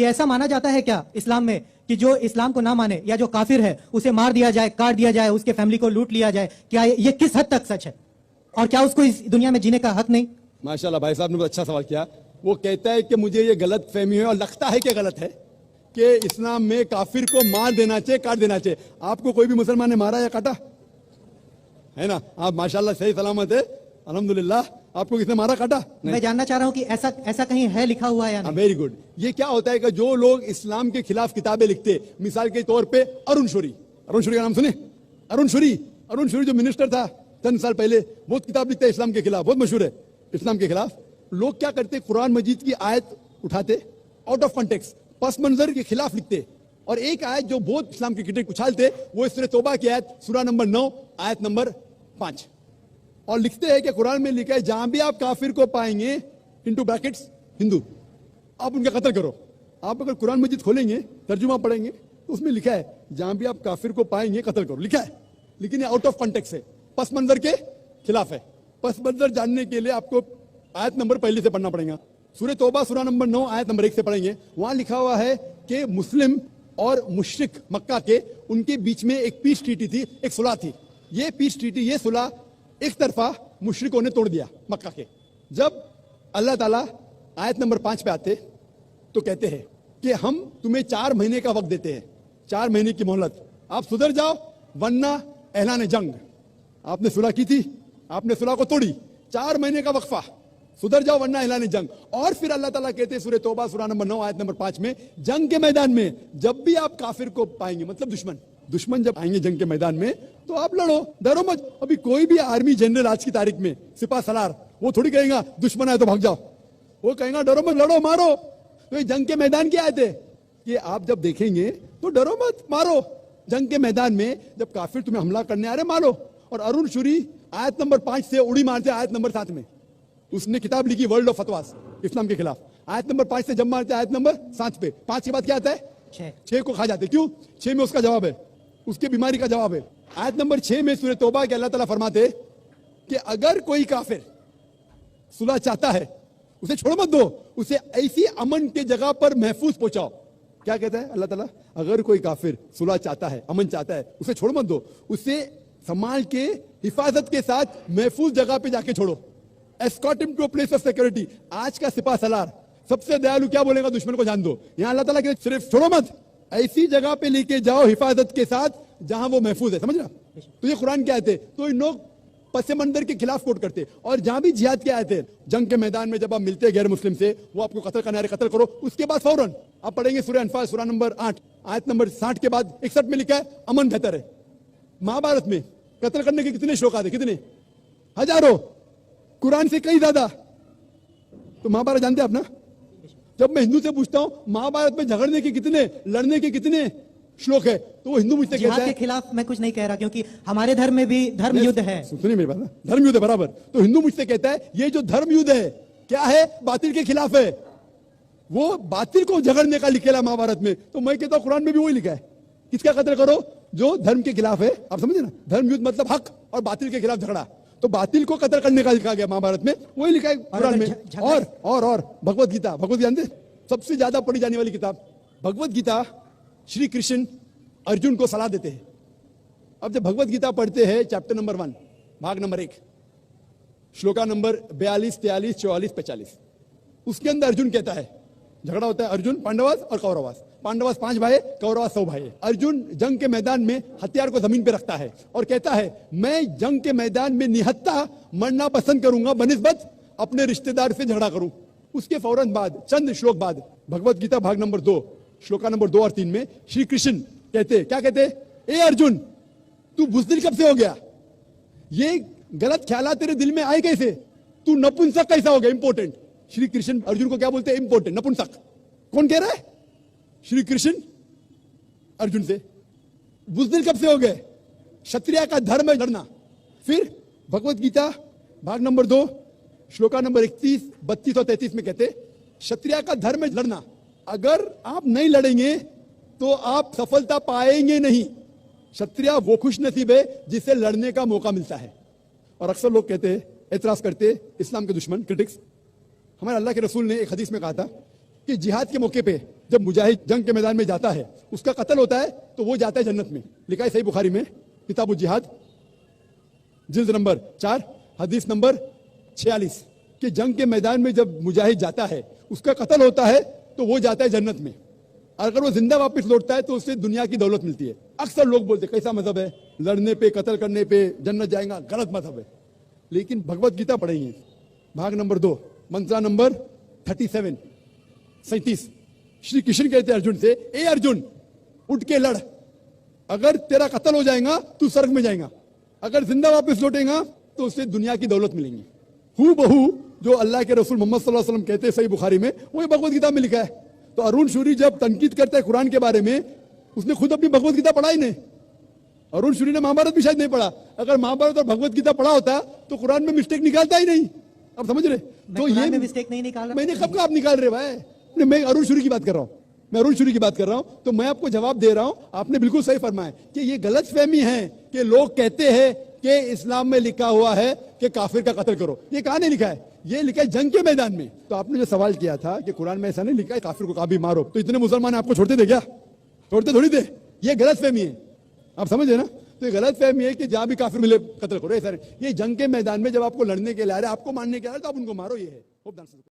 ऐसा माना जाता है क्या इस्लाम में कि जो इस्लाम को ना माने या जो काफिर है उसे मार दिया जाए, काट दिया जाए, उसके फैमिली को लूट लिया जाए? क्या ये किस हद तक सच है और क्या उसको इस दुनिया में जीने का हक नहीं? माशाल्लाह भाई साहब ने बहुत अच्छा सवाल किया। वो कहता है कि मुझे ये गलत फहमी है और लगता है कि गलत है कि इस्लाम में काफिर को मार देना चाहिए, काट देना चाहिए। आपको कोई भी मुसलमान ने मारा या काटा है ना? आप माशाल्लाह सही सलामत है, अल्हम्दुलिल्लाह। आपको किसने मारा काटा? मैं जानना चाह रहा हूं कि ऐसा कहीं है लिखा हुआ है या नहीं? Very good. ये क्या होता है कि जो लोग इस्लाम के खिलाफ किताबें लिखते, मिसाल के तौर पे अरुण शूरी का नाम सुने? अरुण शूरी जो मिनिस्टर था चंद साल पहले, बहुत किताब लिखता है इस्लाम के खिलाफ, बहुत मशहूर है इस्लाम के खिलाफ। लोग क्या करते, कुरान मजीद की आयत उठाते, आउट ऑफ कॉन्टेक्स्ट पस मंजर के खिलाफ लिखते, और एक आयत जो बहुत इस्लाम की क्रिटिक उछालते वो सूरह तौबा की आयत सूरा नंबर 9 आयत नंबर 5, और लिखते हैं कि कुरान में लिखा है जहां भी आप काफिर को पाएंगे इनटू ब्रैकेट्स हिंदू, आप उनका कत्ल करो। आप अगर कुरान मजीद खोलेंगे, तर्जुमा पढ़ेंगे तो उसमें लिखा है जहां भी आप काफिर को पाएंगे कत्ल करो, लिखा है। लेकिन ये आउट ऑफ कॉन्टेक्स्ट है, पस मंजर के खिलाफ है। पस मंजर जानने के लिए आपको आयत नंबर पहले से पढ़ना पड़ेगा। सूरह तौबा सूरा नंबर 9 आयत नंबर 1 से पढ़ेंगे। वहां लिखा हुआ है कि मुस्लिम और मुशरिक मक्का के उनके बीच में एक पीस ट्रीटी थी, एक सुलह थी। ये पीस ट्रीटी, ये सुलह एक तरफा मुशरिकों ने तोड़ दिया मक्का के। जब अल्लाह ताला आयत नंबर 5 पे आते तो कहते हैं कि हम तुम्हें 4 महीने का वक्त देते हैं, 4 महीने की मोहलत, आप सुधर जाओ वरना ऐलान जंग। आपने सुलह की थी, आपने सुलह को तोड़ी, 4 महीने का वक्फा, सुधर जाओ वरना ऐलान जंग। और फिर अल्लाह ताला कहते हैं सूरह तौबा सूरा नंबर 9 आयत नंबर 5 में, जंग के मैदान में जब भी आप काफिर को पाएंगे, मतलब दुश्मन जब आएंगे जंग के मैदान में तो आप लड़ो, डरो मत। अभी कोई भी आर्मी जनरल आज की तारीख में, सिपा सलार, वो थोड़ी कहेगा दुश्मन आए तो भाग जाओ, वो कहेगा डरो मत, लड़ो, मारो। तो ये जंग के मैदान की आयत है कि आप जब देखेंगे तो डरो मत, मारो। जंग के मैदान में जब काफिर तुम्हें हमला करने आ रहे, मारो। और अरुण शूरी आयत नंबर 5 से उड़ी मारते आयत नंबर 7 में, उसने किताब लिखी वर्ल्ड ऑफ फतवास इस्लाम के खिलाफ। आयत नंबर 5 से जब मारते आयत नंबर 7 पे, 5 के बाद क्या आता है? 6 को खा जाते। क्यों? 6 में उसका जवाब है, उसके बीमारी का जवाब है। आयत नंबर 6 में सूरह तौबा के अल्लाह ताला फरमाते कि अगर कोई काफिर सुलह चाहता है उसे छोड़ मत दो, उसे ऐसी अमन के जगह पर महफूज पहुंचाओ। क्या कहता है अल्लाह ताला? अगर कोई काफिर सुलह चाहता है, अमन चाहता है, उसे छोड़ मत दो, उसे संभाल के हिफाजत के साथ महफूज जगह पे जाके छोड़ो। Escort him to a place of security. आज का सिपा सलार सबसे दयालु क्या बोलेगा? दुश्मन को जान दो। यहां अल्लाह ताला कहते सिर्फ छोड़ो मत, ऐसी जगह पे लेके जाओ हिफाजत के साथ जहां वो महफूज है। समझ रहा? तो ये कुरान क्या आयत है? तो इन लोग पस मंजर के खिलाफ कोट करते, और जहां भी जिहाद की आयत है, जंग के मैदान में जब आप मिलते हैं गैर मुस्लिम से, वो आपको कत्ल करना है, कत्ल करो। उसके बाद फौरन आप पढ़ेंगे सूरह अनफाल सूरा नंबर 8 आयत नंबर 60 के बाद 61 में लिखा है अमन बेहतर है। महाभारत में कत्ल करने के कितने श्लोक आते? कितने? हजारों, कुरान से कई ज्यादा। तो महाभारत जानते हैं आप ना? जब मैं हिंदू से पूछता हूं महाभारत में झगड़ने के कितने, लड़ने के कितने श्लोक है, तो वो हिंदू मुझसे कहता है के खिलाफ मैं कुछ नहीं कह रहा, क्योंकि हमारे धर्म में भी धर्म युद्ध है। सुनिए मेरी बात ना, धर्म युद्ध है बराबर। तो हिंदू मुझसे कहता है ये जो धर्म युद्ध है क्या है? बातिल के खिलाफ है, वो बातिल को झगड़ने का लिखेला महाभारत में। तो मैं कहता हूं कुरान में भी वही लिखा है, किसका कत्ल करो? जो धर्म के खिलाफ है। आप समझे ना? धर्म युद्ध मतलब हक और बातिल के खिलाफ झगड़ा, तो बातिल को कत्ल करने का लिखा गया महाभारत में, वही लिखा है कुरान में। और भगवत गीता, भगवत जानते? सबसे ज्यादा पढ़ी जाने वाली किताब भगवत गीता। श्री कृष्ण अर्जुन को सलाह देते हैं। अब जब भगवत गीता पढ़ते हैं चैप्टर नंबर 1 भाग नंबर 1 श्लोका नंबर 42, 43, 44, 45, उसके अंदर अर्जुन कहता है, झगड़ा होता है अर्जुन पांडवास और कौरवास। पांडवास 5 भाई, कौरवास 100 भाई। अर्जुन जंग के मैदान में हथियार को जमीन पे रखता है और कहता है मैं जंग के मैदान में निहत्था मरना पसंद करूंगा बनिस्बत अपने रिश्तेदार से झगड़ा करूं। उसके फौरन बाद, चंद श्लोक बाद, भगवत गीता भाग नंबर 2 श्लोका नंबर 2 और 3 में श्री कृष्ण कहते, क्या कहते? ए अर्जुन, तू बुज़दिल कब से हो गया? ये गलत ख्याल तेरे दिल में आए कैसे? तू नपुंसक कैसा हो गया? इंपॉर्टेंट। श्री कृष्ण अर्जुन को क्या बोलते हैं? इंपॉर्टेंट, नपुंसक। कौन कह रहा है? श्री कृष्ण अर्जुन से। बुज़दिल कब से हो गए? क्षत्रिय का धर्म है लड़ना। फिर भगवत गीता भाग नंबर 2 श्लोका नंबर 31, 32 और 33 में कहते क्षत्रिय का धर्म है लड़ना। अगर आप नहीं लड़ेंगे तो आप सफलता पाएंगे नहीं। क्षत्रिय वो खुश नसीब है जिसे लड़ने का मौका मिलता है। और अक्सर लोग कहते हैं, एतराज करते, इस्लाम के दुश्मन, क्रिटिक्स, हमारे अल्लाह के रसूल ने एक हदीस में कहा था कि जिहाद के मौके पे जब मुजाहिद जंग के मैदान में जाता है, उसका कत्ल होता है तो वो जाता है जन्नत में। लिखा है सही बुखारी में, किताबुल जिहाद, जिल्द नंबर 4, हदीस नंबर 46, कि जंग के मैदान में जब मुजाहिद जाता है, उसका कत्ल होता है तो वो जाता है जन्नत में। अगर वो जिंदा वापस लौटता है तो उससे दुनिया की दौलत मिलती है। अक्सर लोग बोलते कैसा मजहब है, लड़ने पे कत्ल करने पे जन्नत जाएगा, गलत मजहब है। लेकिन भगवत गीता पढ़ेंगे, भाग नंबर 2, मंत्रा नंबर 37 श्री कृष्ण कहते अर्जुन से, ए अर्जुन उठ के लड़, अगर तेरा कत्ल हो जाएगा तू स्वर्ग में जाएगा, अगर जिंदा वापस लौटेगा तो उससे दुनिया की दौलत मिलेंगी। हू बहू जो अल्लाह के रसूल मोहम्मद सल्लल्लाहु अलैहि वसल्लम कहते हैं सही बुखारी में, वही भगवत गीता में लिखा है। तो अरुण शूरी जब तनकीद करता है कुरान के बारे में, उसने खुद अपनी भगवत गीता पढ़ा ही नहीं। अरुण शूरी ने महाभारत भी शायद नहीं पढ़ा। अगर महाभारत और भगवत गीता पढ़ा होता तो कुरान में मिस्टेक निकालता ही नहीं। अब समझ रहे? तो ये मिस्टेक नहीं निकाला। मैंने कब का आप निकाल रहे भाई? मैं अरुण शूरी की बात कर रहा हूं, मैं अरुण शूरी की बात कर रहा हूं। तो मैं आपको जवाब दे रहा हूं, आपने बिल्कुल सही फरमाया कि ये गलत फहमी है कि लोग कहते हैं कि इस्लाम में लिखा हुआ है कि काफिर का कत्ल करो। ये कहां नहीं लिखा है? ये लिखा है जंग के मैदान में। तो आपने जो सवाल किया था कि कुरान में ऐसा नहीं लिखा है काफिर को कभी मारो, तो इतने मुसलमान आपको छोड़ते थे क्या? छोड़ते थोड़ी थे। ये गलत फहमी है, आप समझे ना? तो ये गलत फहमी है कि जहां भी काफिर मिले कत्ल करो, ऐसा नहीं। ये जंग के मैदान में जब आपको लड़ने के लिए आ रहे, आपको मारने के लिए आ रहे, तो आप उनको मारो। ये है।